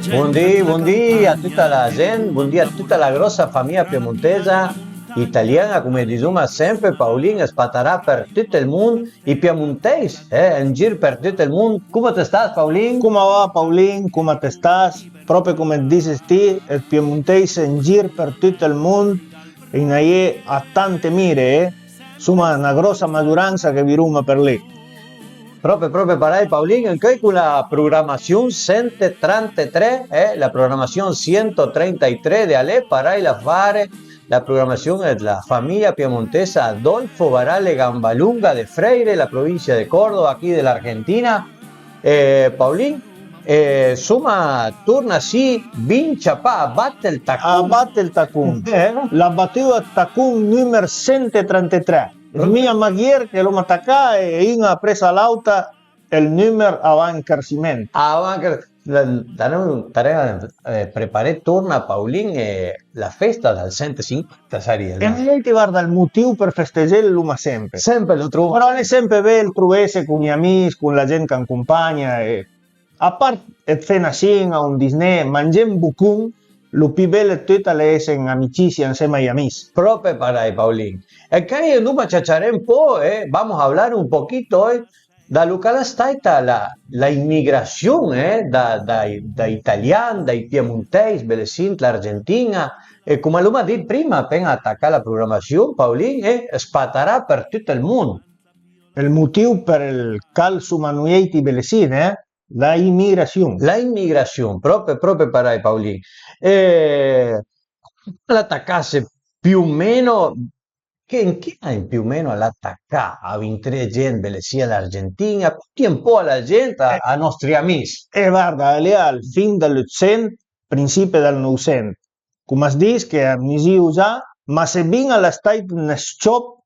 Buondì a tutta la gente, buondì a tutta la grossa famiglia piemontesa, italiana, come diciamo sempre, Paolin spatarà per tutto il mondo, i piemontesi, in giro per tutto il mondo. Come te stai, Paolin? Come va, Paulin? Come te stai? Proprio come dici te, il piemontese in giro per tutto il mondo, in aie a tante mire, insomma, una grossa maggioranza che vi ruma per lì. Proprio para Paulín, anche con la programación 133, la programación 133 de Ale para la fare, la programación de la familia piemontesa Adolfo Barale Gambalunga de Freire, la provincia de Córdoba, aquí de la Argentina. Paulín, suma, torna sì, vince pa, batte il Tacun. Abbatte il Tacun. La battuta Tacun numero 133. Mia Maghier che lo attacca e in ha presa l'auta il numero avanti carcimento. Preparé torna Paulín la festa del 150 sarebbe. E lei ti guarda il motivo per festeggiare l'uma sempre. Sempre lo trovo. Però è sempre bello trovarsi con gli amici, con la gente che accompagna. E... a parte il fenascina, un Disney, mangiamo bucun, lo più bello è tutta l'essere in amicizia insieme agli amici. Proprio para Paulín. Acá no chacharé un po', vamos a hablar un poquito hoy da lo que está la inmigración da italiani, dai piemontesi, Belesint, la Argentina. Come l'ho detto prima, appena attacca la programmazione, Paulín spatarà per tutto il mondo. Il motivo per il calcio manueti Belesint, la inmigración. La inmigración, proprio para Paulín. L'attaccasse più o meno, che più o meno all'attacca a 23 gente, sia l'Argentina, un po' alla gente, a nostri amici. Guarda, lì al fin dell'800, principi del 900. Come si dice che amnisio già, ma se ben alla state in shop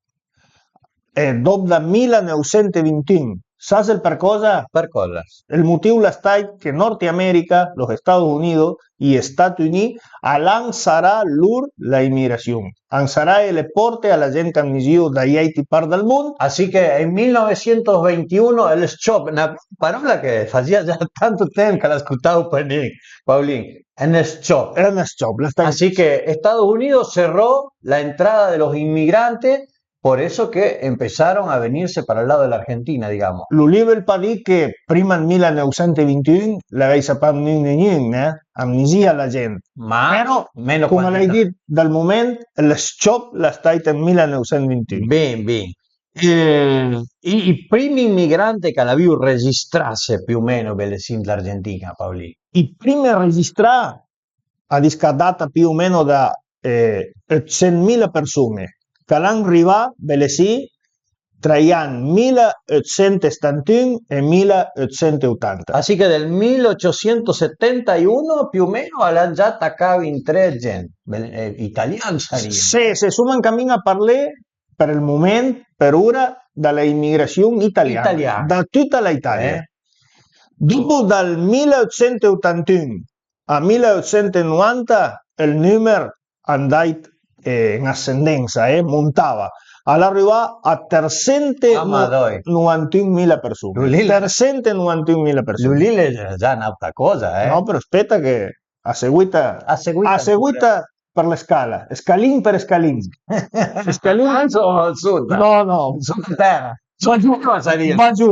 dopo da 1921. ¿Sabes el per cosa? Per cosa? El motivo la está que Norteamérica, los Estados Unidos y Estados Unidos lanzará la inmigración. Lanzará el deporte a la gente que amnisió de Haití par del mundo. Así que en 1921 el shop, una palabra que hacía ya tanto tiempo que la escuchaba Paulín, en el shop. En el shop. Así que Estados Unidos cerró la entrada de los inmigrantes. Por eso que empezaron a venirse para el lado de la Argentina, digamos. Lo libre pa dir que prima en 1921 la veis a pam amnesia a la gente. Però, meno come l'hai detto, dal momento il shop la state in 1921. Ben. I primi immigranti che l'abbiamo registrato più o meno Belesint l'Argentina, Paolì. I primi a registrare a discadata più o meno da 100.000 persone. Que l'han arribat, Belesí, tra gli anni 1871 e 1880. Así que del 1871 più o meno l'hanno già attaccato in 3 gente. Italiani sarebbe. Sì, se sono in cammino a parlare per il momento, per ora, dalla immigrazione italiana. Da tutta l'Italia. Dopo dal 1881 a 1890 il numero è andato in ascendenza, montava. All'arrivare a 391.000 persone. 391.000 persone. Lulil è già un'altra cosa, No, però aspetta che a seguita per le scala. Scalin per scalin. Scalin al sud. No. Sono terra. Sono giù cosa dire. Va giù.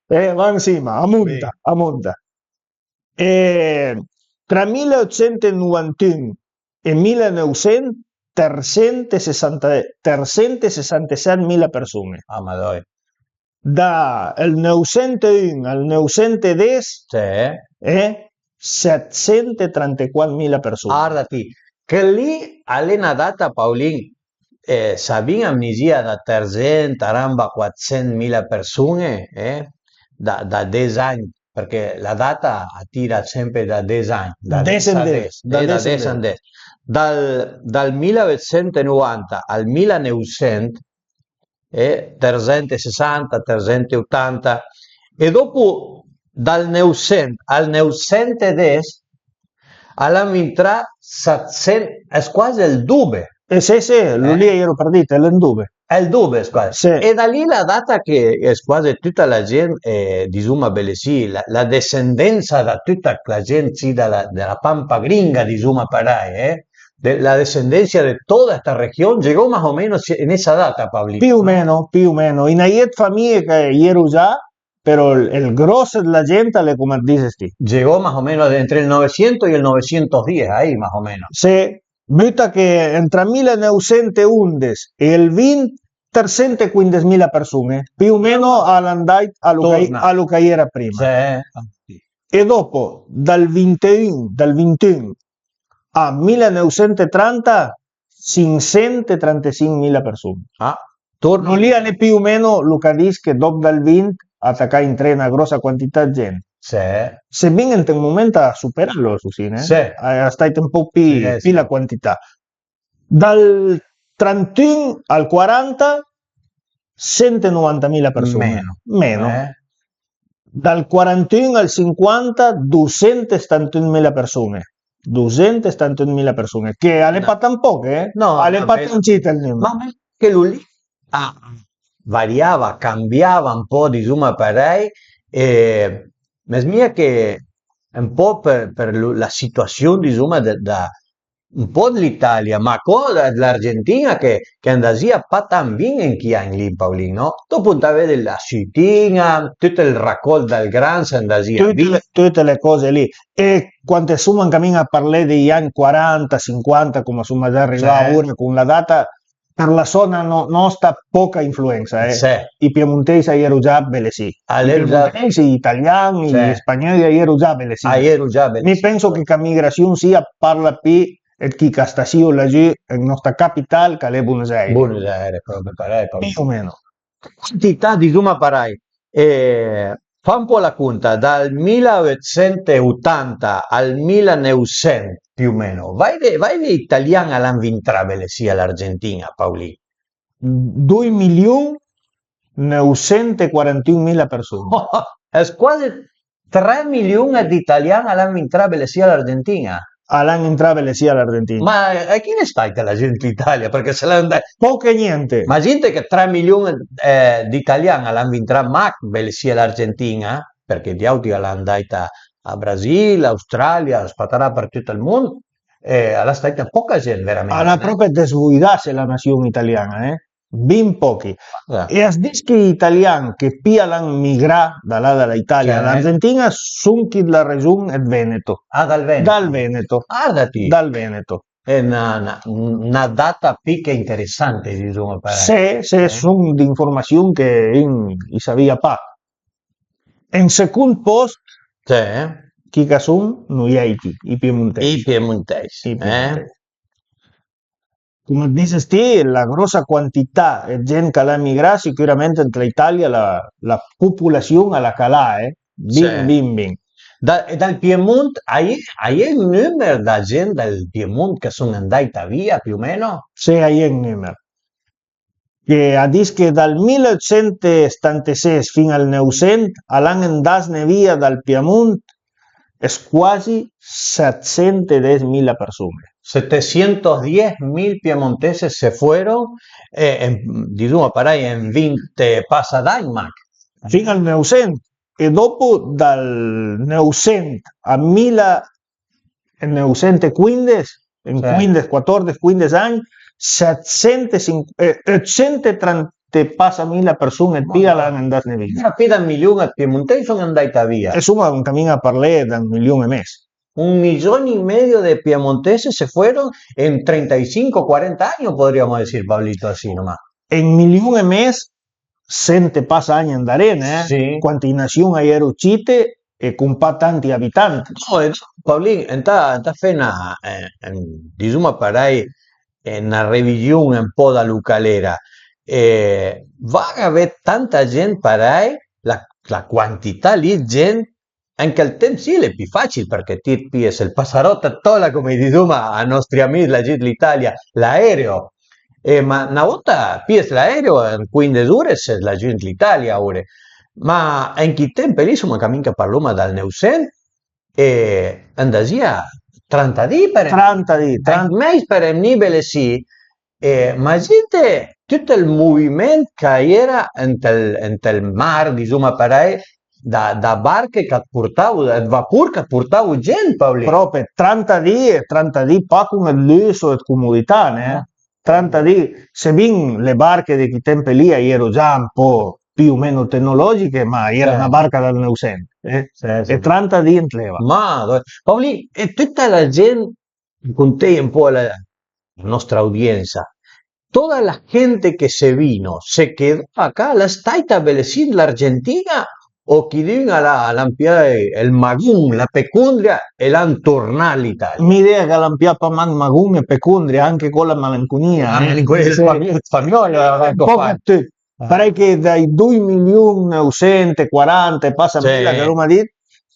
Va insieme, a monta. Tra 1891 e 1900 367.000 persone. Madonna. Dal 901 al 910 734.000 persone. Guardati, che lì è una data, Paolin, Sabina amnesia da 300, 400.000 persone da 10 anni, perché la data attira sempre da 10 anni. Da 10 anni. Dal 1990 al 1900 360, 380 e dopo dal 900 al 910 all'anno intra 700, è quasi il double. Sì, lo lì ero partito, è l'endube. È il double, quasi. Sì. E da lì la data che è quasi tutta la gente di Zuma Belesi, la discendenza da tutta la gente della Pampa Gringa di Zuma Parai, la descendencia de toda esta región llegó más o menos en esa data, Pablito. Più o meno, più o meno. In ayet famiglie che ero già, pero el grosso della gente le come dices tú. Llegó más o menos entre el 900 y el 910, ahí más o menos. Se butta che entre 1911 e il 20 315.000 persone, più o meno all'andai allo che era prima. Sì. E dopo, dal 21 a 1930, 535.000 persone. Torno lì è più o meno lo che dice che dopo dal 20 attacca in treno una grossa quantità di gente. Sì. Se viene in un momento a superarlo, sì. È stata un po' più la quantità. Dal 31 al 40, 190.000 persone. Meno. Dal 41 al 50, 271.000 persone. 271.000 persone, che alle patate poche, No, alle patancite il numero. Ma che lui lì variava, cambiava un po' di Zuma Parai e mi sembra che un po' per la situazione di Zuma un po' dell'Italia, ma con l'Argentina che andasia pa tan bene in chi anni lì, Paolino. Dopo vede la cittadina, tutto il raccolto dal gran andasia tutte le cose lì. E quando Suman cammina a parlare degli anni 40, 50, come Suman già arriva ora con la data, per la zona nostra poca influenza. I piemontesi erano già belesi. I piemontesi, gli italiani, gli spagnoli erano già belesi. Mi penso che la migrazione sia parla più e chi castasio laggiù in nostra capitale che è Buenos Aires. Buenos Aires, proprio Parai. Più o meno. Quantità di Zuma Parai. Fa un po' la conta, dal 1980 al 1900 più o meno. Vai le italiani all'anno vintrabile sia l'Argentina, Paoli. 2.941.000 persone. È quasi 3 milioni di italiani all'anno vintrabile sia l'Argentina. All'anno entrabile sia l'Argentina. Ma a chi ne sta la gente d'Italia? Perché se l'hanno poco e niente. Ma gente che 3 milioni di italiani all'anno vintrabile ma sia l'Argentina, perché gli auti l'hanno andata a Brasile, Australia, spatarà per tutto il mondo, alla stata poca gente veramente. Alla propria desguidarsi la nazione italiana, ben pochi. E a dire che gli italiani che più hanno migrato dall'Italia all'Argentina sono chi della regione del Veneto. Dal Veneto? Dal Veneto. Dal Veneto. È una data picca interessante, diciamo. Se sono di informazioni che non sapeva pas. In secondo posto, chi sono? Noi i piemontesi. I piemontesi. Come dices te, la grossa quantità di gente che ha migrato, sicuramente tra l'Italia la popolazione alla calà, bin. Dal Piemonte, hai il numero di gente dal Piemonte che sono andati via più o meno? Sì, hai il numero. Che a dire che dal 1876 fino al 900 all'anno andato via dal Piemonte è quasi 710.000 persone. 710.000 piemonteses se fueron, diciamo, Parai in 20 pasadaños. Fino al 900. E dopo dal 900 a 1915, in 14-15 anni, 830.000 persone via l'hanno andate via. Più da 1 milione di piemontesi sono andati via. E insomma, un cammino a parlare da 1 milione e mezzo. 1,5 millones de piemonteses se fueron en 35, 40 años, podríamos decir, Pablito, así nomás. En 1 milione e mezzo, sente passa anni andare, quanti nazioni hai uscite e con tanti abitanti. No, Pablito, sta fena, diciamo, Parai, una revisione un po' da lucalera. Va a haber tanta gente Parai, la quantità lì di gente. Anche al tempo sì, è più facile perché ti pies il passarotta tola come diciamo a nostri amici la gente d'Italia l'aereo ma una volta pies l'aereo in 15 ore se la gente d'Italia ora Ma in chi tempo lì, insomma, camminca Paloma dal Neusen, andasia 30 di per 30 di, 30 mesi per nibele sì, ma gente, tutto il movimento che era in tel mar, insomma, per da barche che portavano, da vapor che portavano gente, Paolino. proprio 30 di, pa con il lusso e comodità, né? 30 di, se bin le barche di quei tempi lì erano già un po' più o meno tecnologiche, ma era una barca dal Neusen, e 30 di in leva. Ma, Paolino, e tutta la gente, con te un po' la nostra audiencia, toda la gente que se vino, ¿se quedó acá? ¿La está establecida en la Argentina? ¿O que viven a la el magún, la pecundria e l'han tornato all'Italia? Mi idea che l'ampiappa man magum e pecundria anche con la malinconia. La malinconia del spagnolo, Pare che dai 2 milioni ausente, 40 e passa mila che Roma dit,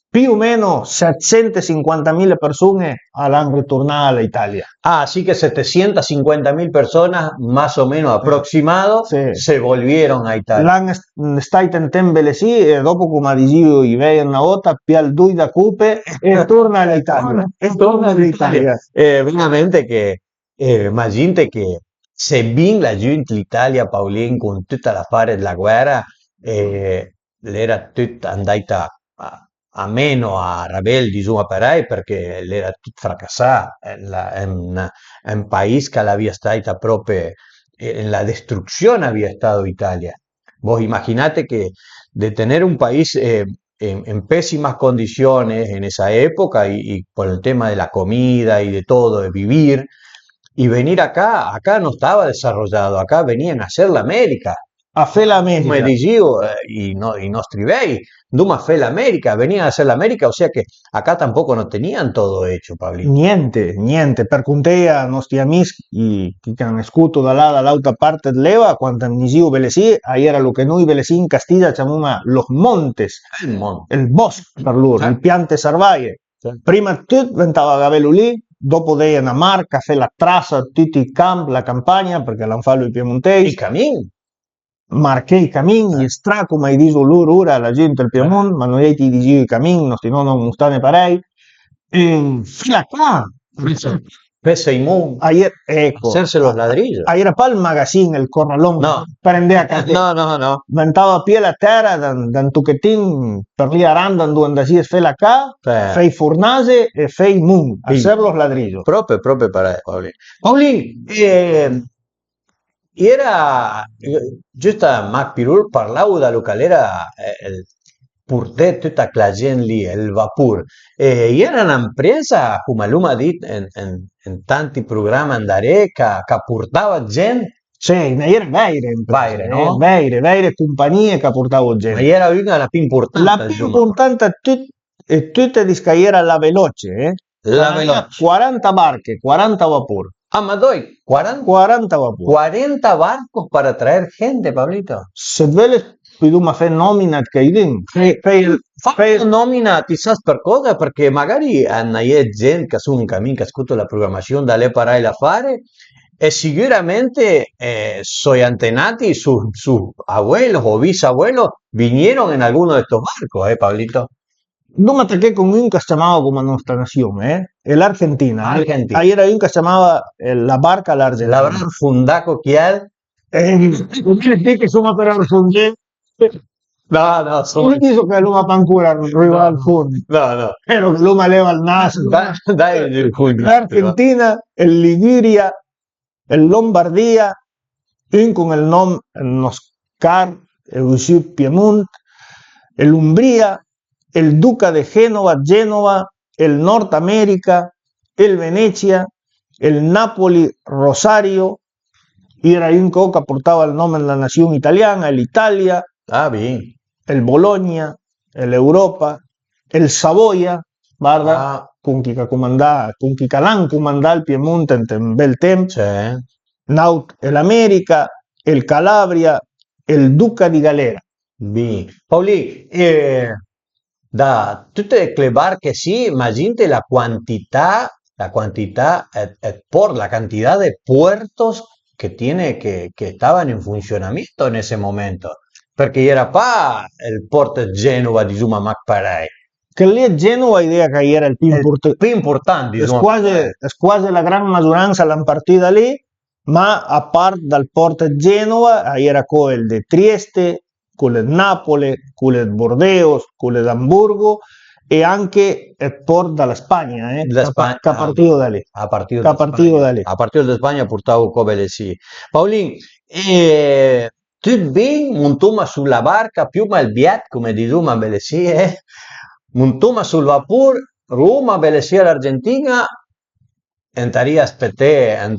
più o meno 750.000 persone l'hanno ritornato all'Italia. Ah, así que 750.000 personas, más o menos aproximado, se volvieron a Italia. L'hanno stato in tempo sì, e dopo, come dicevo, i vei una volta, pial due da cupe e torna all'Italia. E torna all'Italia. Veramente che, imagínate che se bin la gente l'Italia, Paulín, con tutta la fare della guerra, l'era tutta andata a meno a rebeldi, insomma, perché l'era tutto fracassato. È un paese che l'aveva stata proprio en la destrucción había estado Italia. Vos imaginate que de tener un país en pésimas condiciones en esa época y por el tema de la comida y de todo, de vivir, y venir acá no estaba desarrollado, acá venían a hacer la América. A fe l'America. Come dicevo, i nostri vei, Duma fe l'America, venían a hacer la América, o sea que acá tampoco no tenían todo hecho, Pablito. Niente, per conte a nostri amici che hanno scuto da là, dall'altra parte dell'Eva, quando mi dicevo Velesì, era lo che noi Velesì in Castiglia chiamiamo los montes, il bosco per loro, il piante sarvaie. Prima tutto diventava gavello lì, dopo dei una marca, fe la trassa, tutti i campi, la campagna, perché l'hanno fatto i piemontesi. I camini. Marché i camini, stra come hai detto loro ora la gente del Piemonte, ma noi ti dicevo i camini, non non stanno parei. Fila qua. Pesa i mun. Ayer, ecco. Hacerse los ladrillos. Ayer pa il magazzino, il corralón, no. Prendeva a No. Ventava a piedi a terra, dan tuchettin per lì aranda, dove si fela qua, fei fornase e fei mun, hacer los ladrillos. Proprio para Paulín. Paulín, era giusta Mac Pirul parlavo da lo che era il purtet tutta la gente lì, il vapor. Era un'impresa, come l'uma dit in tanti programmi andare, che portava gente. Sì, ne era Vaire, no? Vaire compagnie che portavano gente. Ma era una la più importante. La più importante tutte di che era la veloce, La veloce. 40 barche, 40 vapor. Ah, ma doy, 40 vapor. 40 barcos para traer gente, Pablito. Se vuole più fe nomina che idin. Fai nomina chissà per cosa, perché magari hanno gente che sono un cammino che ascolta la programmazione da lei para la fare e sicuramente soy antenati, sus abuelos o bisabuelos vinieron en alguno de estos barcos, Pablito. No que con un que se llamaba como nuestra nación, el Argentina. Ahí era un que se llamaba la barca la Argentina. La verdad, fundaco que hay. Que somos para fundé. No, sono. Non dico che l'uomo pancura arriva al fondo. No. Pero che l'uomo leva il naso. Dai, L'Argentina, el Liguria, el Lombardia, un con el nom, el Noscar, el Piemont, el Umbria, el Duca de Génova, el Norteamérica, el Venecia, el Napoli, Rosario, y era un que portaba el nombre de la nación italiana, el Italia, bien. el Bologna, el Europa, el Savoia, ¿verdad? Con qui l'han comandat el Piemonte en bel temps, Naut, el América, el Calabria, el Duca di Galera. Bien. Pauli, da tutte le barche sì, imagínate la cantidad por la cantidad de puertos que tiene que estaban en funcionamiento en ese momento. perché era pa il porto Genova di Zuma Macparei. Che lì a Genova idea che era il più importante, è quasi la gran maggioranza l'hanno partita lì, ma a parte dal porto Genova era quello di Trieste, quello di Napoli, quello di Bordeaux, quello di Hamburgo e anche il porto dalla Spagna, che partito da lì. A partire da Spagna portavo come sì. Paolin, tu ben montoma sulla barca più mal biet come di Roma belle sì, montoma sul vapore Roma belle sì all'Argentina entaria aspettare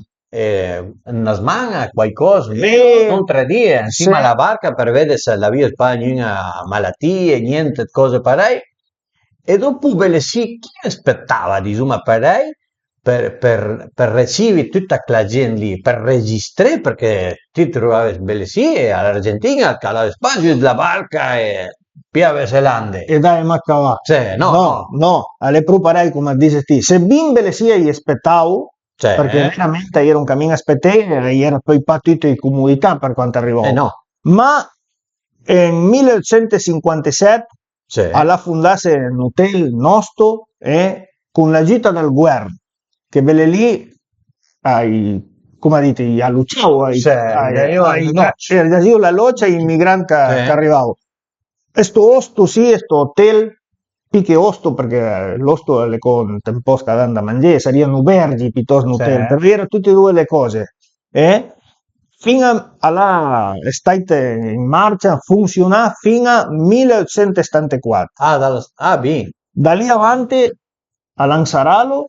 una smana qualcosa non 3 giorni insieme alla barca per vedere se la via Spagna malattie niente cose parei e dopo belle sì chi aspettava di Roma parei per ricevere tutta la gente lì, per registrare, perché ti trovavi belle sì, all'Argentina, alla Spagna, la barca e Piave Zelande. E dai, ma cavà. Cioè, no, alle preparai come dici te. Se bimbe sia gli aspettavo, perché veramente era un cammino a aspettare, era poi partito di comodità per quanto arrivò. No. Ma nel 1957 alla fondasse un hotel nostro con la gita del guerra che belle lì come dite a Luciao la loccia ai migranti che arrivavano e sto osto sì sto hotel più osto perché l'osto le con tempo scadando a mangiare sarebbero vergi piuttosto un hotel per dire tutte e due le cose fino alla estate in marcia funziona fino a 1874 da lì avanti a Lanzaralo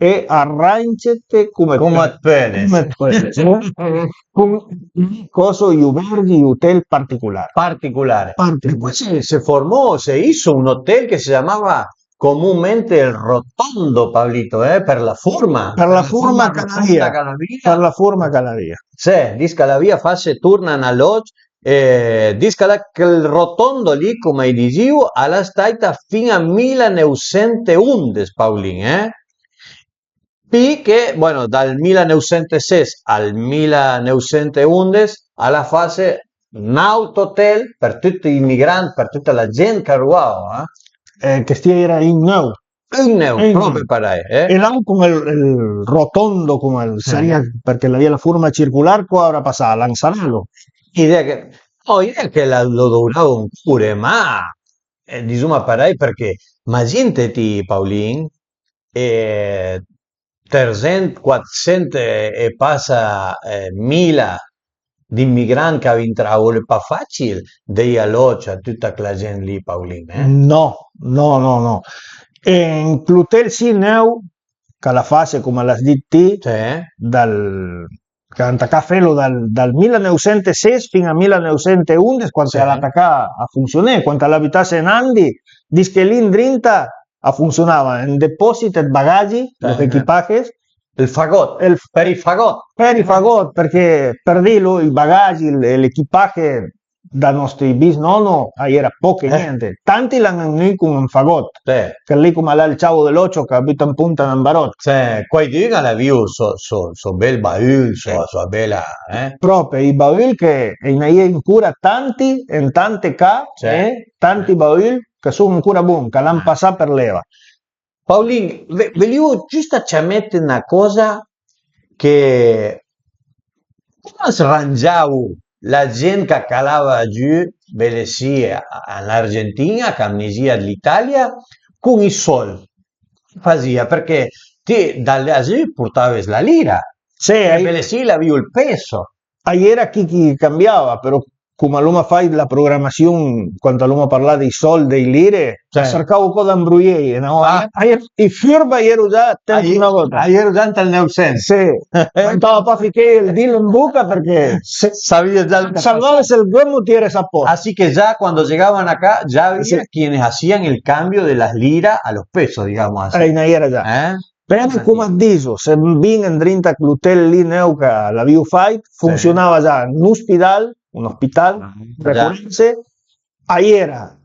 e arrancete come con coso y verdi hotel particolare. Después se formó, se hizo un hotel que se llamaba comúnmente el Rotondo, Pablito, per la forma. Per la forma canaria. Per la forma canaria. Sì, disca la via face tornano all'oggi. Disca che il rotondo lì, come dicevo, alla stata fino a 1911, Paolin, che, bueno, dal 1906 al 1911 alla fase un hotel per tutti i migranti, per tutta la gente che arrivava, che era in neu. Proprio parei, E là con il rotondo, come perché la via la forma circolare, qua ora passa a Lanzaralo. Idea che lo duravo pure, ma insomma parei perché ma gente ti Paolin 300, 400 e passa mila di immigranti che entrano, è pas facile di alloggiare tutta la gente lì, Paolin. No. In Plutel Sineu, che la fase come la DT, dal Cantacafelo dal 1906 fino al 1911, quando l'attacca a funzionare, quando l'abitasse in Andi, dice che lì in Drinta funzionava in deposito e bagaggi, gli equipaggi, il fagot, per i fagot, perché per dirlo i bagaggi, l'equipaggio da nostri bisnonno era poco e niente. Tanti l'hanno noi con un fagot, che lì come là il Chavo dell'Ocho che abita in punta in barot. Qua dicono la view so bel baul, so bella, Proprio i baul che in cura tanti, in tante tanti baul che sono ancora buoni, che l'hanno passato per leva. Paolin, volevo giusto ci mettere una cosa che come srangiavo la gente che calava giù, bene sì, all'Argentina, che amnesia dell'Italia, con i soldi. Fazia, perché te dall'Asia portavi la lira, e bene sì, l'avevo il peso. Era chi cambiava, però come l'uomo fa la programmazione, quando l'uomo parla dei soldi, dei lire, cercavo un po' di imbrugliare, no? I furba ero già una volta. Ero già nel Neusen. Sì, stavo a finché il deal in buca perché salvava se il governo tiene a posto. Así que ya cuando llegaban acá, ya había quienes hacían el cambio de las liras a los pesos, digamos así. Era già. Però come dico, se ben in 30 clutel lì neuca la View Fight, funzionava già un ospital, ahí era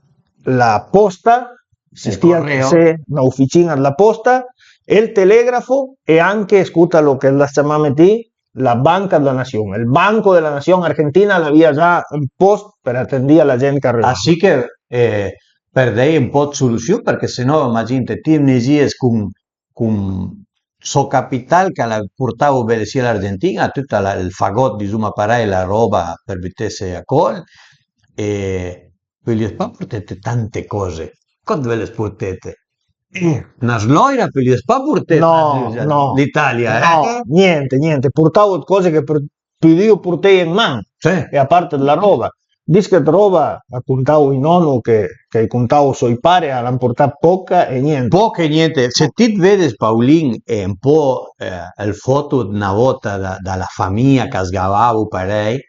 la posta, existía una oficina della posta, il telegrafo e anche, ascolta lo che la chiamava la Banca della Nazione. Il Banco della Nazione Argentina l'aveva già imposto per attendere la gente che arrivava. Así que perdei un po' di soluzione perché sennò immaginate ti mesies con so capital che la portavo bene sia l'Argentina, tutto il fagot di Zuma Parai, la roba per vitesse a col e quelli spa portete tante cose. Quando ve le portete? Una sloira per gli spa portete No, l'Italia, no, niente, portavo cose che più io portai in mano, Sì. e a parte della roba. Dice che roba contavo in nonno che contavo sui pari, l'hanno portata poca e niente. Poco e niente, se ti vedi Paulin è un po' il foto di una volta dalla famiglia che sgavavo parei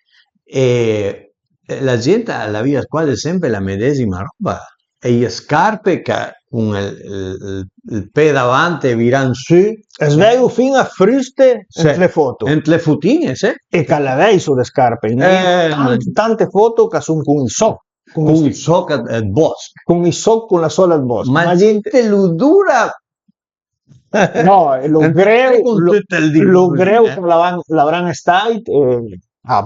e la gente alla via quasi sempre la medesima roba e le scarpe che con il piede davanti virano su Sveglio fino a fruste le foto in le fotine, sì. e calavei sulle scarpe. Tante foto che sono con il soc. Con il soc al bosco. Con il soc con la sola al bosco. Ma gente lo dura. No, lo greu che l'avranno stato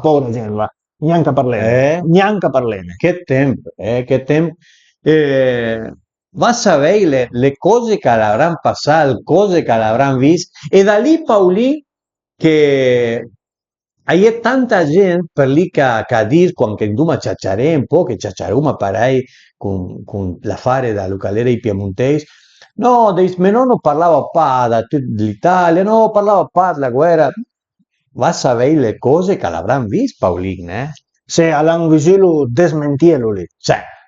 povera gente, va. Neanche parlene. Che tempo, che tempo. Va a sapere le cose che l'avranno passato, le cose che l'avranno visto. E da lì, Paolì, che hai tanta gente per lì che dice, quando Duma ciacciare un po', che ciacciaruma parai con l'affare da localere i piemontesi. No, mio nonno parlava dell'Italia, no, parlava della guerra. Va a sapere le cose che l'avranno visto, Paolin, eh? Se l'hanno visto desmentielo lì.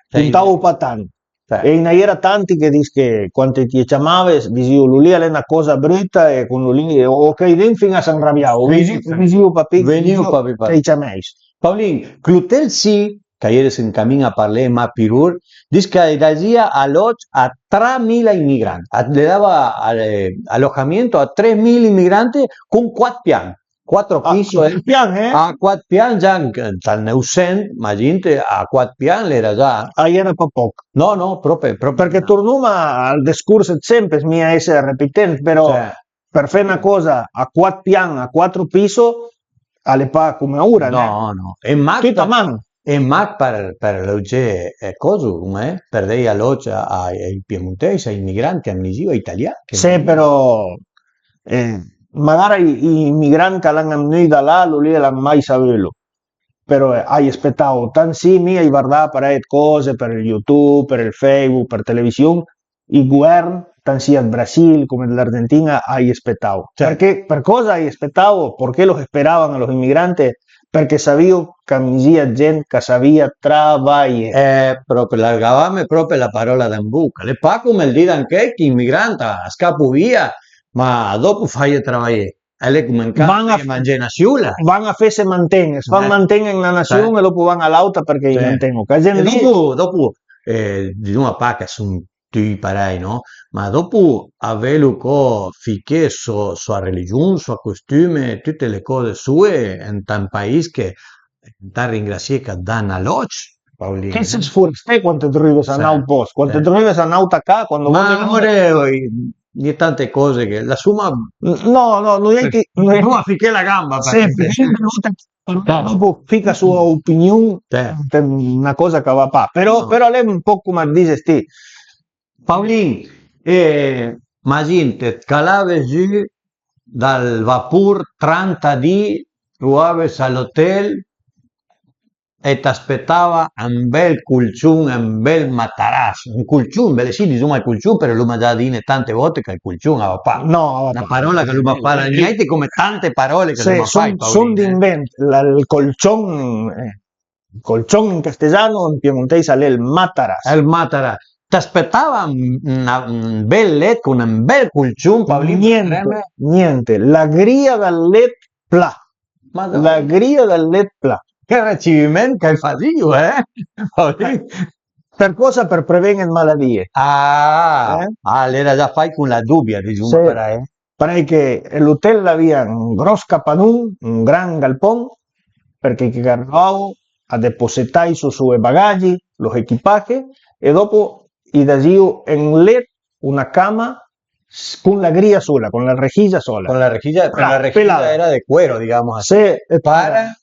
Puntavo patano. E in era tanti che dice che quando ti chiamavi, dicevo, lì è una cosa brutta e con lì, ok, din fino a San Rabiao, venivo papi, che ci messo. Paolin, Clutel sì, che ieri si incammina a parlare, ma Pirur, dice che dagia alloggio a 3.000 immigranti, le dava alojamiento a 3.000 immigranti con 4 piani. 4 pisi a 4 piani già dal Neusen, ma gente a 4 piani era già era poco. No, proprio perché torniamo al discorso sempre mia essere ripetente, però per fare una cosa a 4 piani, a 4 pisi alle pa come ora, no, e tutta mano. E ma per l'ogge cosa, per dei alloggia ai piemontesi, ai migranti, ai italiani. Sì, però magari i migranti che l'hanno venuti da là, lì l'hanno mai saputo, però hai aspettato tantissimi, hai guardato per cose per il YouTube, per il Facebook, per televisione, i governi, tanto al Brasile come dell'Argentina, hai aspettato. Perché, per cosa hai aspettato? Perché lo speravano los immigranti? Perché sapevo che c'era gente che sapeva lavorare. Proprio largavamo proprio la parola da buca. Le pa come il dire anche che immigranta scappo via, ma dopo fai lavorare. E lei come in casa che mangia una siula. Vanno a fare mantenere, mantenere la nazione e dopo vanno all'auto perché li mantengono. E dopo diciamo pa che sono tutti parai, no? Ma dopo avere finché sua religione, suo costume, tutte le cose sue in un paese che da ringraziare che danno alloggio, Paolino. Che se sforzi quando trovi a un posto, quando trovi a un'auto qua, ma amore, di tante cose che la summa no, non è che non affinché la gamba sempre dopo fica sua opinione una cosa che va pa però lei un po' come dice sti Paolin immaginate calave giù dal vapor 30 di ruaves all'hotel e ti aspettava un bel culciun, un bel matarasso, un culciun, belle sì, diciamo il culciun, però lui mi ha già detto tante volte che il culciun aveva fatto. No, una parola che lui mi fa, niente come tante parole che lui mi fa. Sono di invento, il colcion in castellano, in piemontese è il matarasso. Il matarasso. Ti aspettava un bel letto, un bel culciun, Paolino? Niente, la gria dal letto pla. La gria dal letto pla. Che ricevimento che hai fatto io, Per cosa? Per prevenire malattie. Allora già fai con la dubbia, diciamo, Pare che l'hotel aveva un grosso capanun, un gran galpón, perché che arrivavo a depositare su suoi bagagli, los equipajes, e dopo i dagivo in un letto, una cama, con la grilla sola, con la rejilla sola. Con la rejilla, pero la rejilla pelada. era de cuero, digamos así, Sí, para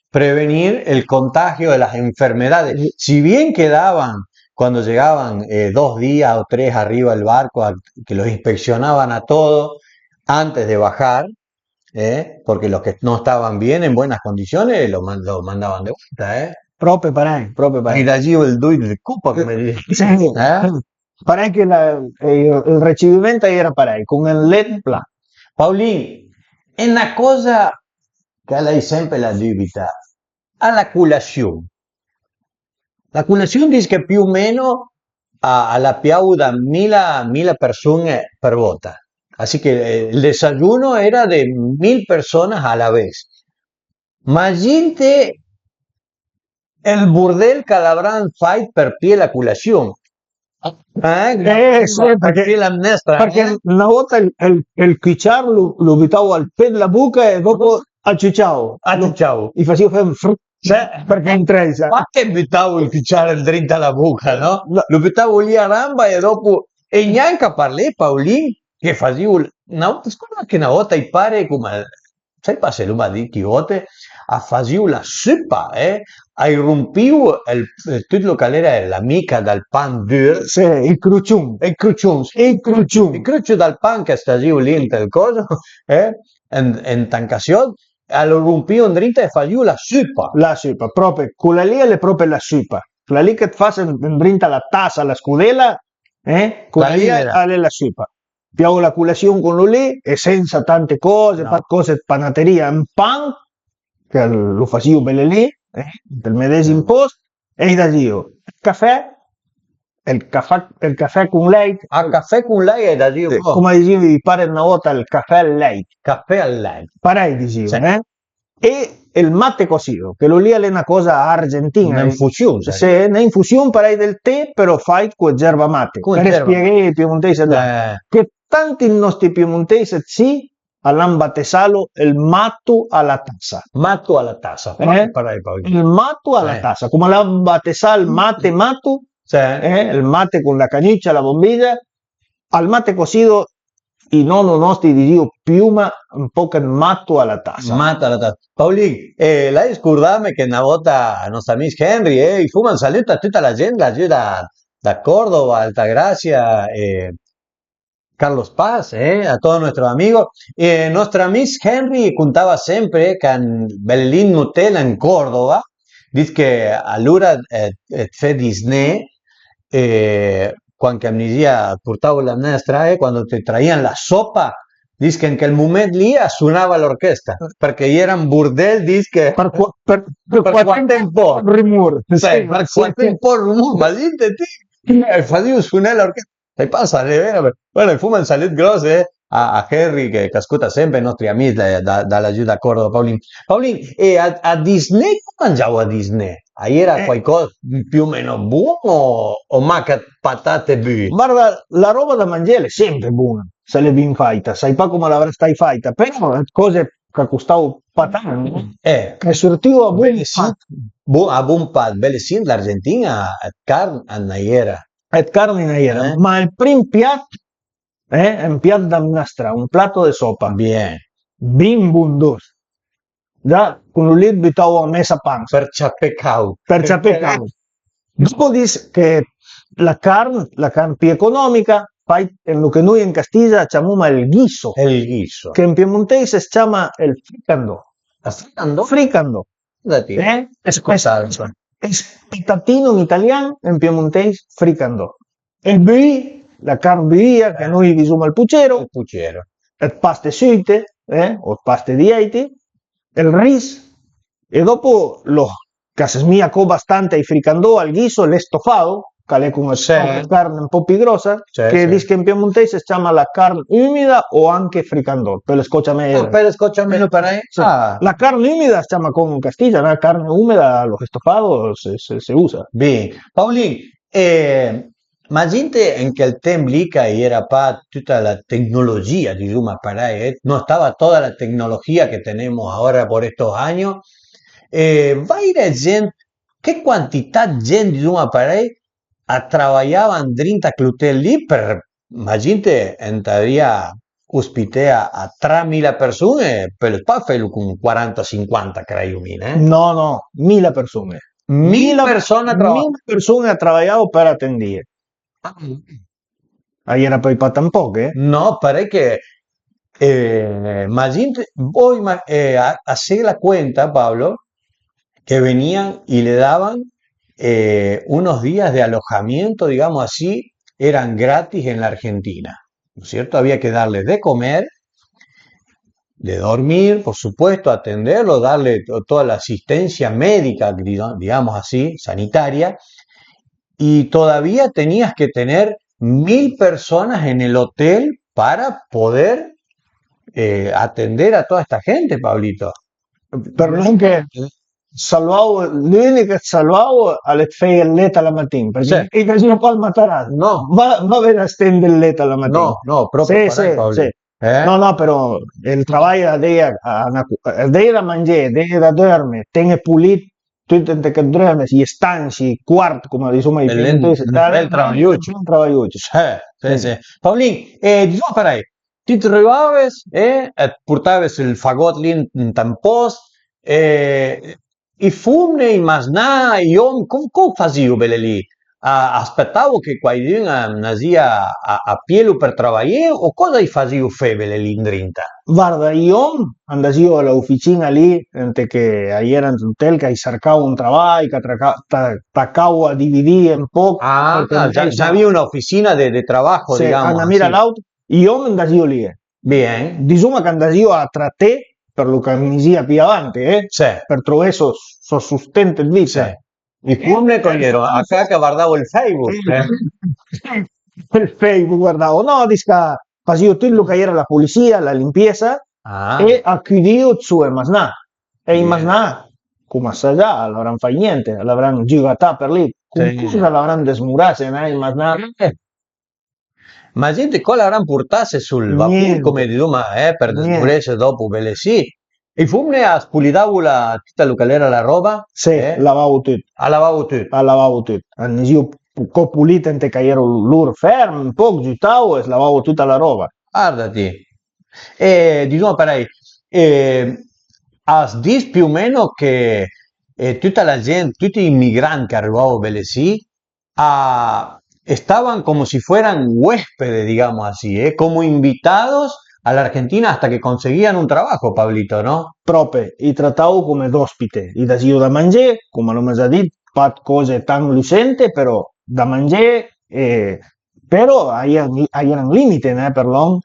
prevenir el contagio de las enfermedades. Si bien quedaban, cuando llegaban 2 días o 3 arriba del barco, que los inspeccionaban a todos antes de bajar, porque los que no estaban bien, en buenas condiciones, lo mandaban de vuelta. Proprio parai. Y de allí el duit de cupa que me dice. Sì, parai che il ricevimento era parai, con il LED plan. Paulín, è una cosa che lei sempre la dubita, alla colazione. La colazione dice che più o meno alla piauda mil persone per volta. Así que el desayuno era de 1000 personas a la vez. Imagínate el burdel que l'avran fight per pie la colazione. Sì, perché una volta il cucciaro lo buttavo al pè della buca e dopo acciucciavo. E facevo perché intresa. Ma che buttavo il cucciaro dritto alla buca, no? Lo buttavo lì a ramba e dopo... E neanche a parlare, Paolin, che facevo... Scusa che una volta i pare come... Sai pa se lo va di Chiote, a facevo la suppa, a irrompivo tutto che era l'amica del pan dur. Sì, il cruciun. Il cruciun. Il cruciun. Il cruciun del pan che stagivo lì in quel coso, in tancazione, lo rompivo dritto e facevo la suppa. La suppa, proprio, quella lì è proprio la suppa. Quella lì che fa dritto alla tassa, alla scudella, quella lì è la suppa. Piavo la colazione con lo lì e senza tante cose, no. Cose panateria, un pan, che lo facevo bene lì, del medesimo posto, e da io, il caffè con lei. Ah, caffè con lei è da io. Sì, come dicevi, pare una volta il caffè al lei. Caffè al lei. Parei dicevo, sì. E il mate cocido, che lo lì è una cosa argentina. Un'infusione. Se è un'infusione parei del tè, però fai con yerba mate. Per spiegare ai piemontesi che tanti nostri piemontesi sì, hanno battezzato il matto alla tassa. Matto alla tassa. Il matto alla tassa, come l'hanno battezzato il mate matto, il mate con la caniccia, la bombiglia, al mate cocido. I nonno nostri dicevo piuma un po' che matto alla tassa. Matto alla tassa. Paolì, lei scordame che una volta il nostro amico Henry, fu un saluto a tutta la gente da Córdoba, Altagracia, Carlos Paz, a todos nuestros amigos. Nuestro amigo Henry contaba siempre que en Berlín Hotel en Córdoba, dice que allora fue Disney, cuando amnesia portava la nostra, quando te traían la sopa, dice que en quel moment lì suonava l'orchestra, perché era un burdel, dice che per qualche tempo rumore. Per qualche tempo rumore, ma dite te, facevo suonare l'orchestra. E passa, bueno, fu un saluto grosso a Henry, che ascolta sempre i nostri amici dalla giù da Córdoba, Paolin. Paolin, e a Disney, come mangiavo a Disney? Ahí era qualcosa più o meno buono o macca patate bue? Guarda, la roba da mangiare è sempre buona, se le ben fatta, sai pa come l'avrà stai fatta, però cose che costavo patano, che sortivo a buon pat, belle sì, l'Argentina, carne naiera. È carne naiera, ma il primo piatto è un piatto da nostra, un piatto di soppa. Bien. Ben bundoso. Già con lì buttavo a messa panza. Per ciappecau. Dopo dice che la carne più economica, fai lo che noi in Castiglia chiamiamo il guiso. Il guiso. Che in piemontese si chiama il fricandò. Fricandò. È spettatino in italiano, in piemontese fricandò. E qui la carne via che noi diciamo il pucero. Il pucero. E paste suite, o paste di eiti. Il riso e dopo lo che si smiacò bastante ai fricandò al guiso l'estofado che è con una carne un po' più grossa che dice che in piemontese si chiama la carne umida o anche fricandò per le scocciameno per le scocciameno per ahí la carne umida si chiama come in Castiglia la carne umida lo estofado se usa bien Paulín ma gente en que el temblica y era para toda la tecnología, digamos, para no estaba toda la tecnología que tenemos ahora por estos años. Va a ir a gente, ¿qué cantidad de gente, digamos, para a trabajaban 30 clutel lì per Imagínate, entraría ospitea a 3.000 persone, per lo farlo con 40-50, credo, No, 1.000 persone. 1.000 persone a 1.000 persone ha lavorato per attendere. Ahí era poi para tampoco, ¿eh? No, para que, imagínate, voy a hacer la cuenta, Pablo, que venían y le daban unos días de alojamiento, digamos así, eran gratis en la Argentina, ¿no es cierto? Había que darles de comer, de dormir, por supuesto, atenderlo, darle toda la asistencia médica, digamos así, sanitaria, y todavía tenías que tener 1.000 personas en el hotel para poder atender a toda esta gente, Pablito. Però non che salvavo, l'unico che salvavo alle feie il letto alla mattina, perché Sì. i casino qua al materasso, No. va a vedere a stendere il letto alla mattina. No, proprio Sì, Pablito. sì. No, però il lavoro è da mangiare, è da dormire, tiene pulito tutto che dorme, gli stanzi, i quarti, come insomma i bel travagliuccio. Sì. Paulin, diciamo farei, ti trovavi e portavi il fagot lì in post, i fumne, i masnà, i om, come facevi belle lì? Aspettavo che qualcuno nasia a pielo per lavorare o cosa hai facevi febele lì in drinta? Guarda, io andavo all'officina lì, che era in hotel, che cercavo un lavoro, che trattavo a dividere un po'. Ya había una oficina de trabajo, sì, digamos. Mira l'auto, io andavo lì. Bien. Diciamo che andavo a trattare per lo che mi sia più avanti, Sì. per trovare sostento di vita. Sì. Y fumne cogliero, acá che guardavo il Facebook. Il Facebook guardavo, no, facevo tutto che era la pulizia, la limpieza e acchiudevo su il masnà. E il masnà, come sa già, l'avranno fatto niente, l'avranno girato per lì, cosa l'avranno desmurato, il masnà. Ma gente cosa l'avranno portato sul vapore, come diciamo, per desmurarsi dopo, belle sì. E fumne a spulidavo tutta lo che era la roba? Sì, lavavo tutto. Lavavo tutto. Lavavo tutto. Io un po' pulito, che ero loro fermo, un po' giuttavo e lavavo tutta la roba. Guardati. Diciamo per lei, has dit più o meno che tutta la gente, tutti i migranti che arrivavano a Belesì, estaban como si fueran huéspedes, digamos así, como invitados a la Argentina hasta que conseguían un trabajo, Pablito, ¿no? Proprio, i trattavo come d'ospite, i dacio da mangiare, come l'ho già detto, pas cose tan lucente, però da mangiare, però hai un limite, per l'uomo.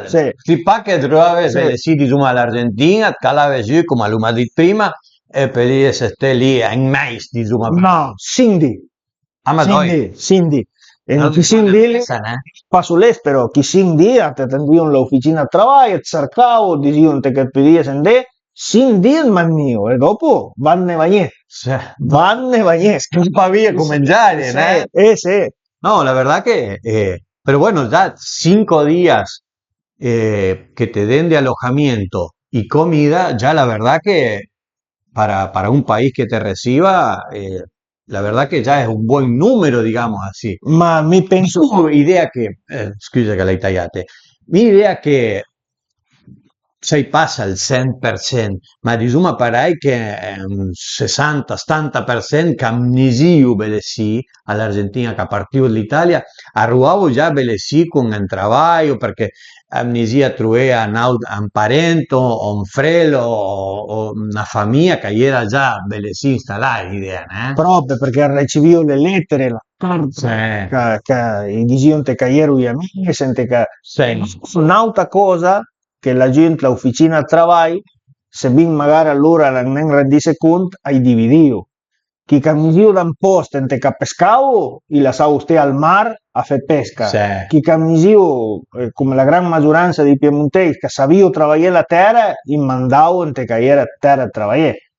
Sì. Si pa che trovavi sì. Diciamo all'Argentina, calavi come l'ho detto prima, e per dire se stai lì in mais, diciamo. No, Cindy. Cindy. Non chi Cindy passo l'estero, chi Cindy attendevano l'officina a lavoro, cercavo, dicevano che pedie sende, Cindy il mannio, e dopo vanne vagnè. Vanne vagnè. Pa via come mangiare, sì. No, la verdad que, pero bueno, ya 5 días que te den de alojamiento y comida, ya la verdad que para un país que te reciba, la verdad que ya es un buen número, digamos así. Ma mi penso... Mi idea che, scusa che l'hai tagliate, mi idea che sei passa il 100%, ma diciamo parai che un 60-70% camnisiu belesì all'Argentina che partiu dall'Italia, arrivavo già belesì con un travaglio perché amnesia truea un parente o un frelo o una famiglia che era già belesì installata l'idea, Proprio perché ricevevo le lettere, la carta, che dicevano che ero gli amici, che un'altra cosa che la gente, l'officina al lavoro, se ben magari allora non rendesse conto, hai diviso. Chi camminava da un posto in che pescavo, e lasciavo stare al mare a fare pesca. Chi camminava, come la gran maggioranza dei piemontesi, che sapevano lavorare la terra, li mandavo in che era terra a lavorare.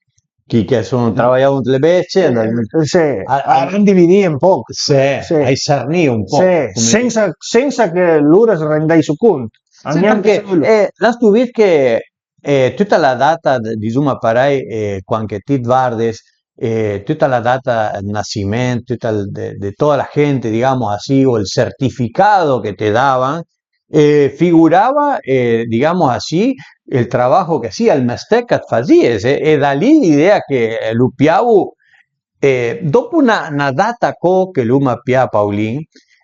Chi che sono lavorato le becce, hanno diviso un po'. Hai sarnì un po'. Senza che loro si rendessero conto. Perché la stupid che tutta la data di Zuma Parai quando ti guardes toda la data de nacimiento, de toda la gente, digamos así, o el certificado que te daban, figuraba, digamos así, il trabajo che sia il Mestecat faziese, e da lì l'idea che l'Upiau, dopo una data che l'Uma Pia Paulin,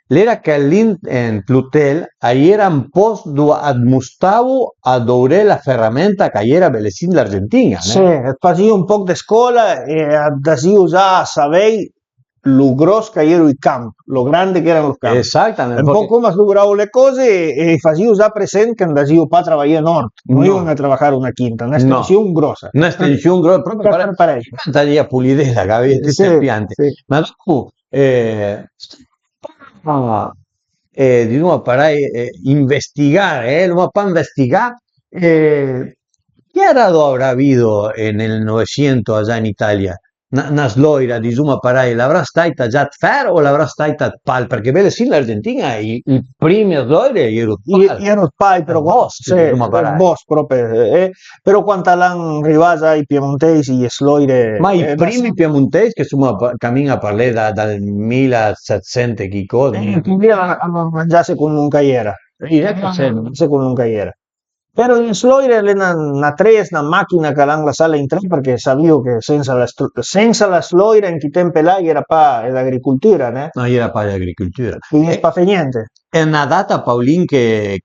l'era che in Plutel, ahí era un post do Mustavo a doure la ferramenta che era Belesin l'Argentina. Sì, fazia un po' di scuola e adesso usava sapere lo grosso che era il campo, lo grande che erano i campi. Esattamente. Un po' come sfiguravo le cose e fazia usare presente che adesso qua lavorare a nord, non iban a lavorare una quinta, una estensione grossa. Una estensione grossa, proprio per parecchio. Taglia pulire la avete Sì, piante. sì. Ma dopo, diciamo, para investigar, lo para investigar, ¿qué arado habrá habido en el 900 allá en Italia? Nasloira, diciamo, para l'avrà stata già fer o l'avrà stata pal? Perché bene sì, l'Argentina i primi Asloire erano pal, però boss proprio, però quando l'hanno arrivata ai piemontesi gli Asloire... Ma i primi piemontesi che insomma cammina a parlare dal 1700 chi cosa? Hanno mangiato con un cagliera. Con un cagliera. Però in Sloire una tre, una macchina che l'hanno lasciata in tre perché sapevo che senza la Sloire in chi tempo là era pa l'agricoltura, né? No, era pa l'agricoltura. Quindi non fa niente. È una data, Paolin, che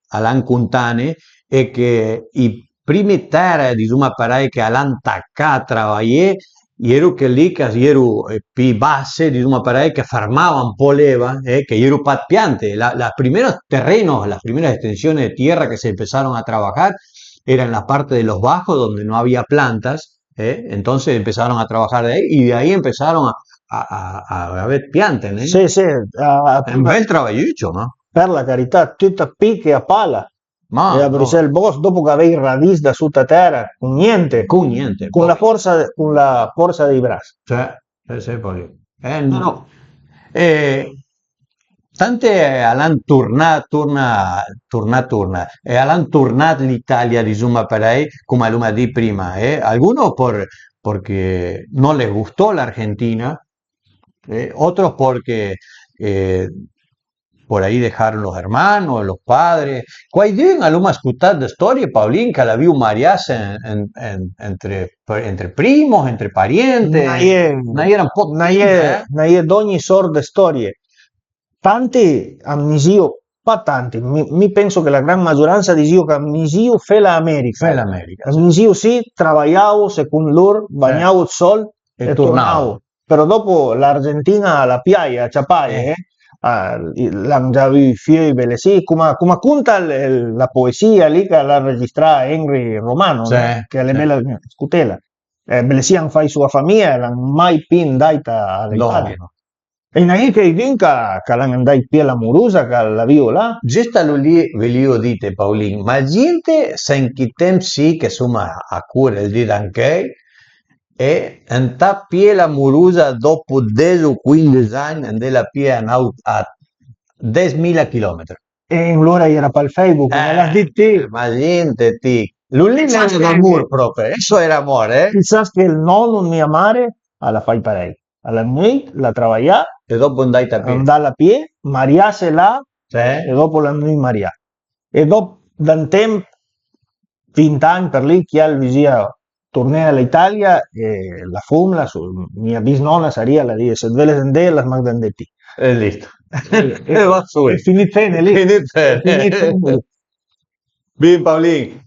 all'an contane e che i primi terre, diciamo, parai che all'an tacca a lavorare, ero che lì che ero più basse, diciamo, parai che fermava un po' leva, que ero pat piante. Los primeros terrenos, las primeras extensiones de tierra que se empezaron a trabajar eran en la parte de los bajos donde no había plantas, entonces empezaron a trabajar de ahí y de ahí empezaron a ver piante, né? Sì, sì. È un bel traballuccio, no? Per la carità, tutta picche a pala. Ma e a Bruxelles Boss, dopo che avevi radici da sotto terra, con niente. Con niente. Con la forza dei bracci. Cioè, sì, poi. No. Tante hanno tornat e hanno tornato l'Italia, diciamo, per ahí, come lo di prima, algunos porque no les gustó la Argentina, otros porque por ahí dejaron los hermanos, los padres. Quaidun algo escuchado de historia, Paulín, que la vio mariarse entre primos, entre parientes. Naie d'ogni sorta di storie. Tanti amnisio, pas tanti, mi penso che la gran maggioranza dicono che amnisio fa l'America. Fa l'America. Amnisio sì, lavoravo secondo loro, bagnavo il sol e tornavo. Però dopo l'Argentina alla piaia, a Ciapaia, l'hanno già visto, sì, come conta la poesia lì che l'ha registrata Henry Romano, sì, che è bella scutela. Sì, hanno fatto sua famiglia, l'hanno mai più data all'Italia. E non è che dica che l'hanno andato più l'amorosa, che la viola. Giusto lì ve li dite, Paolin, ma gente sen chi tem sì che insomma a cura il di anche e andà più l'amorosa dopo 10 o 15 anni andella più a 10.000 chilometri. E allora era per il Facebook, me l'ha detto. Ma gente, l'unica d'amore proprio, eso era amore, Chissà che il nonno mia madre alla fai parei. Alla noi la travaglià e dopo andai a piedi. Andare a piedi, mariarsi là sì. E dopo la noi maria. E dopo da un tempo, 20 anni per lì, chi ha il tornare all'Italia e la fumla, mia bisnonna saria la dire, se deve andare la magdandetti. E listo. E va su. E finite lì. Finite. Bien, Paulín.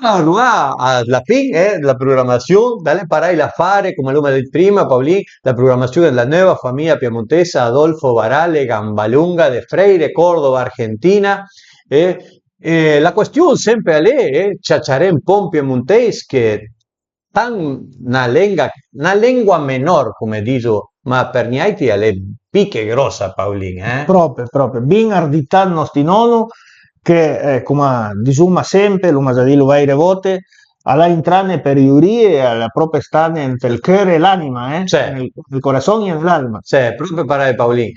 La fin la programación, dale para ir a fare, como lo del prima, Paulín, la programación de la nueva familia piemontesa Adolfo Barale Gambalunga de Freire, Córdoba, Argentina. La cuestión siempre ale, chacharé en pon piemontés que tan una lengua menor, come dico, ma per niente alle picche grossa, Paulín. Proprio. Ben ardità nostri nonno, che come diciamo sempre, lo già detto varie volte, alla intrane per Iurie, alla propria stane entre il cuore e l'anima, Sì. nel corazón y en el alma. Sì, proprio para Paulín.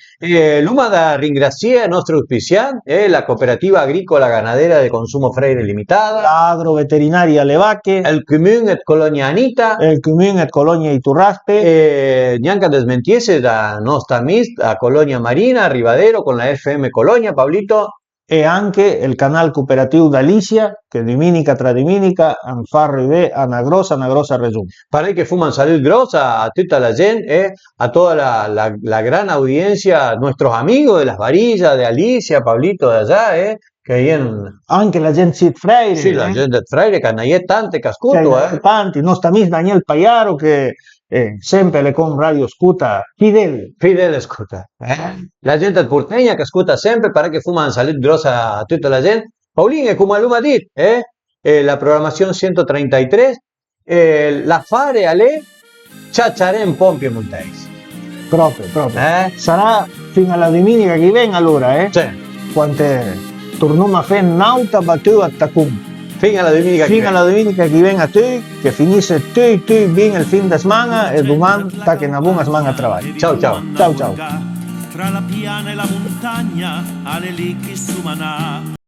L'uma da ringraziare il nostro auspiciante è la Cooperativa Agricola Ganadera de Consumo Freire Limitada, L'agroveterinaria Le Vacche, il Comune et Colonia Anita, il Comune et Colonia Iturraspe, e neanche a desmentiese da nostra amica a Colonia Marina, a Ribadero, con la FM Colonia, Pablito. e anche il canale cooperativo d'Alicia, che domenica tra domenica fa arrivare a una grossa región. Para que fuman salud grosa a toda la gente, a toda la gran audiencia, nuestros amigos de las varillas, de Alicia, Pablito de allá, che anche la gente Sid Freire, sì, la gente del Freire, che ne è tante cascuto, tanti, il nostro amico Daniel Paiaro che sempre le con radio scuta fidel scuta, la gente porteña che scuta sempre para que fuman salud grosa a tutta la gente. Paulín, come Aluma dit, la programación 133, l'affare a lei ciacciare un po' in piemontese. Proprio. Sarà fino alla domenica che viene allora, Sì. Quante torniamo a fare un'altra battuta a Tacum. Fino alla domenica che viene a te, che finisce tu bene il fin di settimana e domani sta che una buona settimana a lavoro. Ciao. Ciao. Tra la piana e la montagna, alle lì che su manà.